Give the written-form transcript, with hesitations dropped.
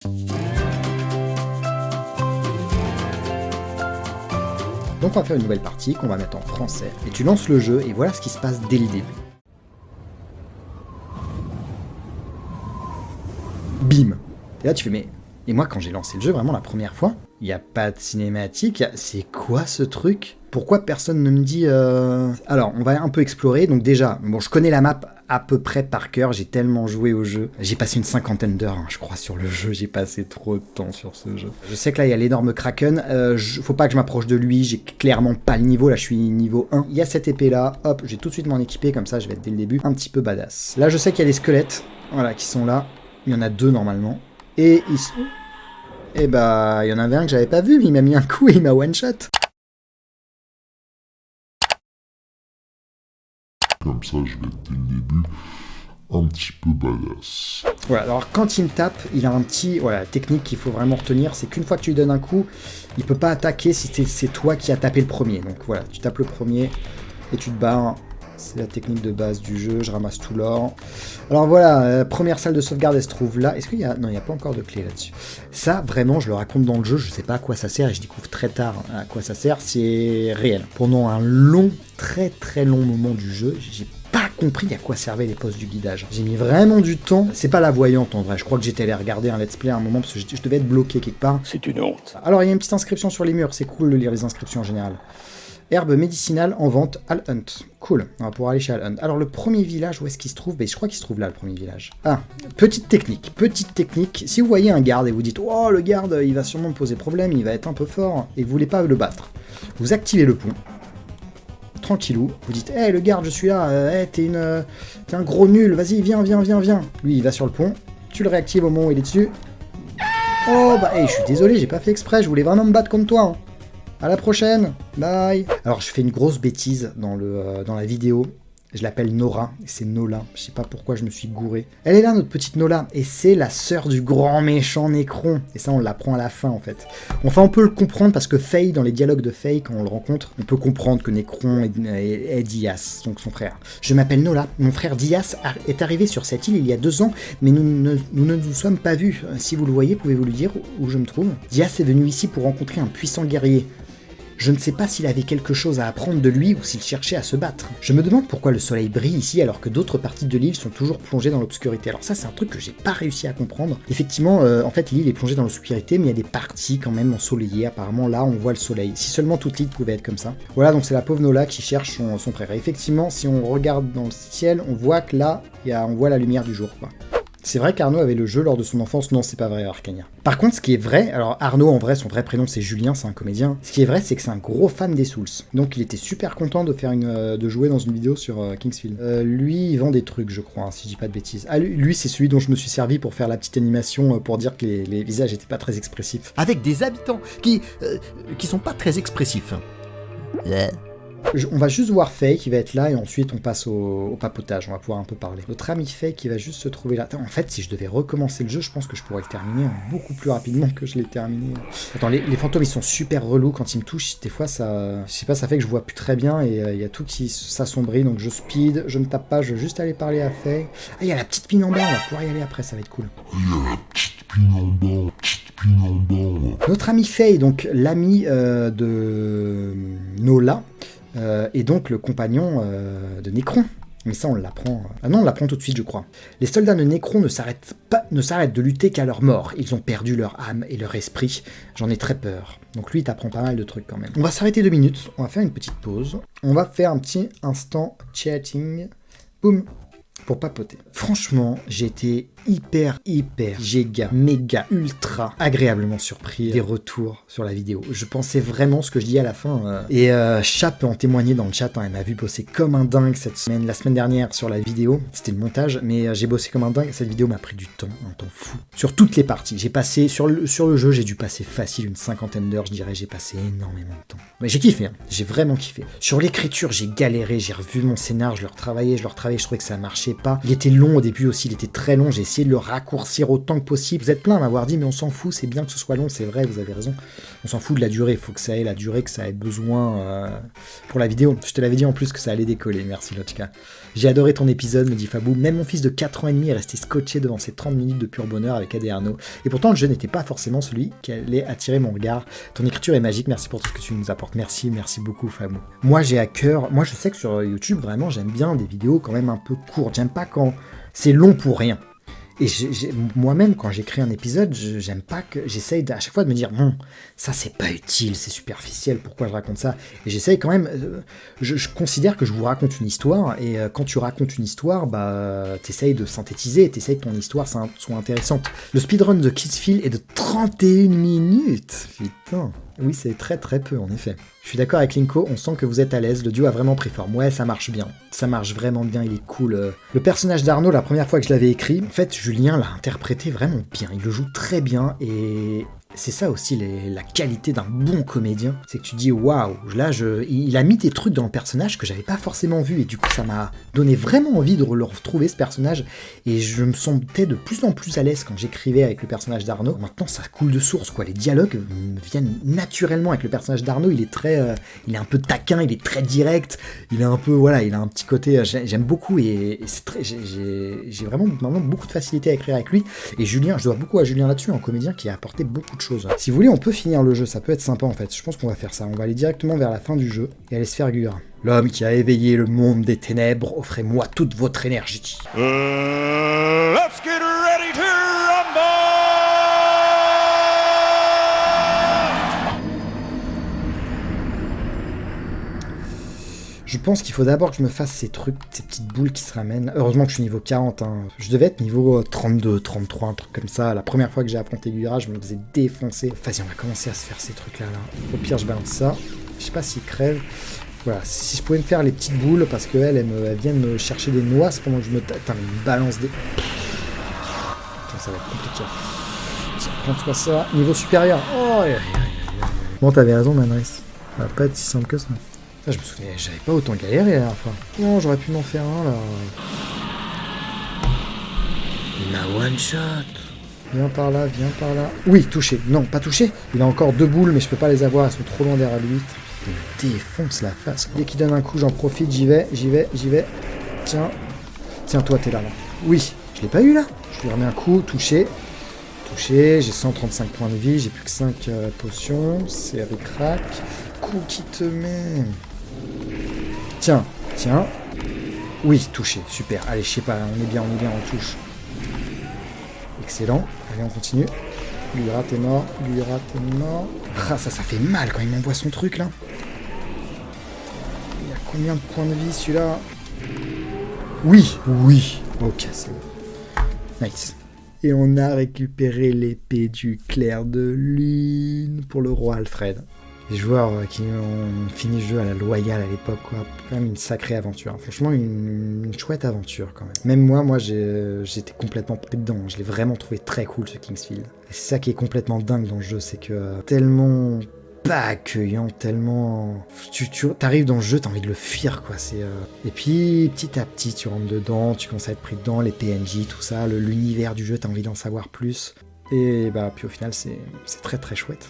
Donc on va faire une nouvelle partie qu'on va mettre en français. Et tu lances le jeu et voilà ce qui se passe dès le début. Bim. Et là tu fais mais... Et moi quand j'ai lancé le jeu vraiment la première fois, il n'y a pas de cinématique, c'est quoi ce truc ? Pourquoi personne ne me dit... Alors on va un peu explorer, donc déjà, bon je connais la map à peu près par cœur, j'ai tellement joué au jeu. J'ai passé une 50aine d'heures, je crois, sur le jeu, j'ai passé trop de temps sur ce jeu. Je sais que là il y a l'énorme Kraken, faut pas que je m'approche de lui, j'ai clairement pas le niveau, là je suis niveau 1. Il y a cette épée là, hop, je vais tout de suite m'en équiper, comme ça je vais être dès le début un petit peu badass. Là je sais qu'il y a des squelettes, voilà, qui sont là, il y en a 2 normalement. Et ils sont... Et bah, il y en avait un que j'avais pas vu, mais il m'a mis un coup et il m'a one-shot. Comme ça, je vais être dès le début un petit peu badass. Voilà, alors quand il me tape, il a un petit... Voilà, technique qu'il faut vraiment retenir, c'est qu'une fois que tu lui donnes un coup, il peut pas attaquer si c'est toi qui as tapé le premier. Donc voilà, tu tapes le premier et tu te barres. C'est la technique de base du jeu, je ramasse tout l'or. Alors voilà, première salle de sauvegarde, elle se trouve là. Est-ce qu'il y a... Non, il n'y a pas encore de clé là-dessus. Ça, vraiment, je le raconte dans le jeu, je sais pas à quoi ça sert, et je découvre très tard à quoi ça sert, c'est réel. Pendant un long, très très long moment du jeu, j'ai pas compris à quoi servaient les postes du guidage. J'ai mis vraiment du temps. C'est pas la voyante en vrai, je crois que j'étais allé regarder un let's play à un moment, parce que je devais être bloqué quelque part. C'est une honte. Alors il y a une petite inscription sur les murs, c'est cool de lire les inscriptions en général. Herbe médicinale en vente, Al Hunt. Cool, on va pouvoir aller chez Al Hunt. Alors le premier village, où est-ce qu'il se trouve ? Je crois qu'il se trouve là, le premier village. Ah, petite technique. Si vous voyez un garde et vous dites « Oh, le garde, il va sûrement me poser problème, il va être un peu fort », et que vous voulez pas le battre, vous activez le pont. Tranquillou, vous dites « Hey, le garde, je suis là, t'es un gros nul, vas-y, viens. » Lui, il va sur le pont, tu le réactives au moment où il est dessus. Oh, bah, je suis désolé, j'ai pas fait exprès, je voulais vraiment me battre comme toi, À la prochaine, bye. Alors je fais une grosse bêtise dans la vidéo, je l'appelle Nora, et c'est Nola, je sais pas pourquoi je me suis gouré. Elle est là notre petite Nola, et c'est la sœur du grand méchant Nécron, et ça on l'apprend à la fin en fait. Enfin on peut le comprendre parce que Faye, dans les dialogues de Faye, quand on le rencontre, on peut comprendre que Nécron est Dias, donc son frère. Je m'appelle Nola, mon frère Dias est arrivé sur cette île il y a 2 ans, mais nous ne nous sommes pas vus. Si vous le voyez, pouvez-vous lui dire où je me trouve ? Dias est venu ici pour rencontrer un puissant guerrier. Je ne sais pas s'il avait quelque chose à apprendre de lui ou s'il cherchait à se battre. Je me demande pourquoi le soleil brille ici alors que d'autres parties de l'île sont toujours plongées dans l'obscurité. Alors ça c'est un truc que j'ai pas réussi à comprendre. Effectivement, en fait l'île est plongée dans l'obscurité mais il y a des parties quand même ensoleillées. Apparemment là on voit le soleil. Si seulement toute l'île pouvait être comme ça. Voilà, donc c'est la pauvre Nola qui cherche son frère. Et effectivement si on regarde dans le ciel, on voit que là, on voit la lumière du jour, quoi. C'est vrai qu'Arnaud avait le jeu lors de son enfance. Non, c'est pas vrai, Arcania. Par contre, ce qui est vrai, alors Arnaud, en vrai, son vrai prénom c'est Julien, c'est un comédien. Ce qui est vrai, c'est que c'est un gros fan des Souls. Donc il était super content de jouer dans une vidéo sur Kingsfield. Lui, il vend des trucs, je crois, si je dis pas de bêtises. Ah, lui, c'est celui dont je me suis servi pour faire la petite animation pour dire que les visages étaient pas très expressifs. Avec des habitants qui sont pas très expressifs. On va juste voir Faye qui va être là et ensuite on passe au papotage, on va pouvoir un peu parler. Notre ami Faye qui va juste se trouver là. Attends, en fait, si je devais recommencer le jeu, je pense que je pourrais le terminer beaucoup plus rapidement que je l'ai terminé. Attends, les fantômes ils sont super relous quand ils me touchent. Des fois, ça, je sais pas, ça fait que je vois plus très bien et il y a tout qui s'assombrit. Donc je speed, je me tape pas, je veux juste aller parler à Faye. Ah, il y a la petite pine en bas, on va pouvoir y aller après, ça va être cool. Il y a la petite pine en bas, Notre ami Faye, donc l'ami de Nola. Et donc le compagnon de Nécron. Mais ça on l'apprend... Ah non, on l'apprend tout de suite je crois. Les soldats de Nécron ne s'arrêtent de lutter qu'à leur mort. Ils ont perdu leur âme et leur esprit. J'en ai très peur. Donc lui il t'apprend pas mal de trucs quand même. On va s'arrêter 2 minutes, on va faire une petite pause. On va faire un petit instant chatting. Boum. Pour papoter. Franchement, j'ai été hyper, giga, méga, ultra agréablement surpris des retours sur la vidéo. Je pensais vraiment ce que je dis à la fin. Et Chat peut en témoigner dans le chat. Elle m'a vu bosser comme un dingue cette semaine. La semaine dernière sur la vidéo, c'était le montage, mais j'ai bossé comme un dingue. Cette vidéo m'a pris du temps, un temps fou. Sur toutes les parties. J'ai passé, sur le jeu, j'ai dû passer facile une 50aine d'heures, je dirais. J'ai passé énormément de temps. Mais j'ai kiffé, hein. J'ai vraiment kiffé. Sur l'écriture, j'ai galéré, j'ai revu mon scénar, je le retravaillais, je trouvais que ça marchait pas. Il était long au début aussi, il était très long, j'ai essayé essayer de le raccourcir autant que possible. Vous êtes plein à m'avoir dit, mais on s'en fout, c'est bien que ce soit long, c'est vrai, vous avez raison. On s'en fout de la durée, il faut que ça ait la durée que ça ait besoin pour la vidéo. Je te l'avais dit en plus que ça allait décoller, merci Lochka. J'ai adoré ton épisode, me dit Fabou. Même mon fils de 4 ans et demi est resté scotché devant ces 30 minutes de pur bonheur avec Ade Arnaud. Et pourtant, le jeu n'était pas forcément celui qui allait attirer mon regard. Ton écriture est magique, merci pour tout ce que tu nous apportes. Merci beaucoup Fabou. Moi j'ai à cœur, moi je sais que sur YouTube, vraiment, j'aime bien des vidéos quand même un peu courtes. J'aime pas quand c'est long pour rien. Et moi-même, quand j'écris un épisode, j'aime pas que... J'essaye à chaque fois de me dire, bon, ça c'est pas utile, c'est superficiel, pourquoi je raconte ça? Et j'essaye quand même... je considère que je vous raconte une histoire, et quand tu racontes une histoire, bah, t'essayes de synthétiser, t'essayes que ton histoire soit intéressante. Le speedrun de Kidsfield est de 31 minutes. Putain. Oui, c'est très peu, en effet. Je suis d'accord avec Linko, on sent que vous êtes à l'aise, le duo a vraiment pris forme. Ouais, ça marche bien. Ça marche vraiment bien, il est cool. Le personnage d'Arnaud, la première fois que je l'avais écrit, en fait, Julien l'a interprété vraiment bien. Il le joue très bien, et c'est ça aussi la qualité d'un bon comédien. C'est que tu dis, waouh, là, il a mis des trucs dans le personnage que j'avais pas forcément vu, et du coup, ça m'a donné vraiment envie de le retrouver, ce personnage, et je me sentais de plus en plus à l'aise quand j'écrivais avec le personnage d'Arnaud. Maintenant, ça coule de source, quoi. Les dialogues viennent naturellement avec le personnage d'Arnaud. Il est il est un peu taquin, il est très direct, il est un peu, voilà, il a un petit côté, j'aime beaucoup, et c'est très, j'ai vraiment maintenant beaucoup de facilité à écrire avec lui, et Julien, je dois beaucoup à Julien là-dessus, un comédien qui a apporté beaucoup de choses. Si vous voulez, on peut finir le jeu, ça peut être sympa en fait, je pense qu'on va faire ça, on va aller directement vers la fin du jeu, et aller se faire gueule. L'homme qui a éveillé le monde des ténèbres, offrez-moi toute votre énergie. Let's get ready to rumble! Je pense qu'il faut d'abord que je me fasse ces trucs, ces petites boules qui se ramènent. Heureusement que je suis niveau 40, hein. Je devais être niveau 32, 33, un truc comme ça. La première fois que j'ai affronté Gura, je me faisais défoncer. Vas-y, on va commencer à se faire ces trucs-là. Au pire, je balance ça. Je sais pas s'il crève. Voilà, si je pouvais me faire les petites boules, parce qu'elle vient me chercher des noix pendant que je me... Attends, elle me balance des... Attends, ça va être compliqué. Tiens, prends-toi ça. Niveau supérieur. Oh, bon, t'avais raison, Manris. Ça va pas être si simple que ça. Je me souviens, j'avais pas autant galéré la dernière fois. Non, j'aurais pu m'en faire un là. Il m'a one shot. Viens par là, viens par là. Oui, touché. Non, pas touché. Il a encore 2 boules, mais je peux pas les avoir. Elles sont trop loin derrière lui. Il me défonce la face. Dès qu'il donne un coup, j'en profite. J'y vais. Tiens. Tiens, toi, t'es là. Oui, je l'ai pas eu là. Je lui remets un coup. Touché. J'ai 135 points de vie. J'ai plus que 5 potions. C'est ric-rac. Coup qui te met. Tiens. Oui, touché, super. Allez, je sais pas, on est bien, on touche. Excellent. Allez, on continue. Gura, t'es mort. Ah, ça fait mal quand il m'envoie son truc, là. Il y a combien de points de vie, celui-là? Oui. Ok, c'est bon. Nice. Et on a récupéré l'épée du clair de lune pour le roi Alfred. Les joueurs qui ont fini le jeu à la loyale à l'époque, quoi. Quand même une sacrée aventure. Franchement, une chouette aventure, quand même. Même moi j'étais complètement pris dedans. Je l'ai vraiment trouvé très cool, ce Kingsfield. Et c'est ça qui est complètement dingue dans le jeu, c'est que tellement pas accueillant, tellement... T'arrives dans le jeu, t'as envie de le fuir, quoi. Et puis, petit à petit, tu rentres dedans, tu commences à être pris dedans, les PNJ, tout ça, l'univers du jeu, t'as envie d'en savoir plus. Et bah, puis au final, c'est très chouette.